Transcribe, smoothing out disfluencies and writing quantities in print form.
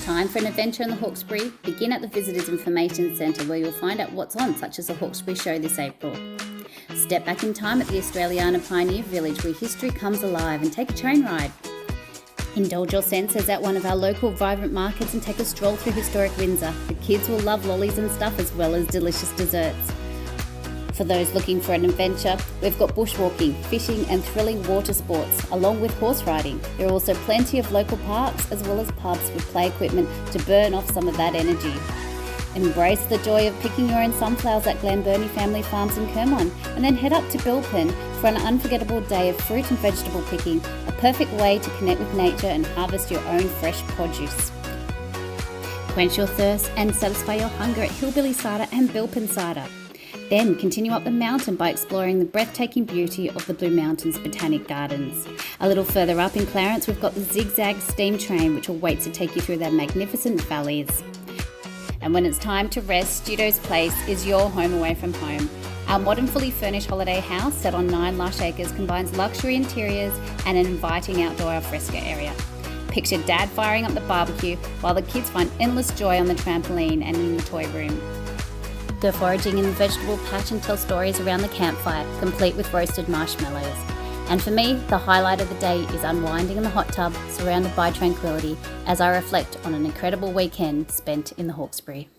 Time for an adventure in the Hawkesbury? Begin at the Visitors Information Centre where you'll find out what's on, such as the Hawkesbury Show this April. Step back in time at the Australiana Pioneer Village where history comes alive and take a train ride. Indulge your senses at one of our local vibrant markets and take a stroll through historic Windsor. The kids will love lollies and stuff as well as delicious desserts. For those looking for an adventure, we've got bushwalking, fishing and thrilling water sports, along with horse riding. There are also plenty of local parks as well as pubs with play equipment to burn off some of that energy. Embrace the joy of picking your own sunflowers at Glenburnie Family Farms in Kermon, and then head up to Bilpin for an unforgettable day of fruit and vegetable picking, a perfect way to connect with nature and harvest your own fresh produce. Quench your thirst and satisfy your hunger at Hillbilly Cider and Bilpin Cider. Then continue up the mountain by exploring the breathtaking beauty of the Blue Mountains Botanic Gardens. A little further up in Clarence, we've got the Zigzag Steam Train, which will wait to take you through their magnificent valleys. And when it's time to rest, Studo's Place is your home away from home. Our modern, fully furnished holiday house set on 9 lush acres combines luxury interiors and an inviting outdoor alfresco area. Picture Dad firing up the barbecue while the kids find endless joy on the trampoline and in the toy room. Go foraging in the vegetable patch and tell stories around the campfire, complete with roasted marshmallows. And for me, the highlight of the day is unwinding in the hot tub, surrounded by tranquility, as I reflect on an incredible weekend spent in the Hawkesbury.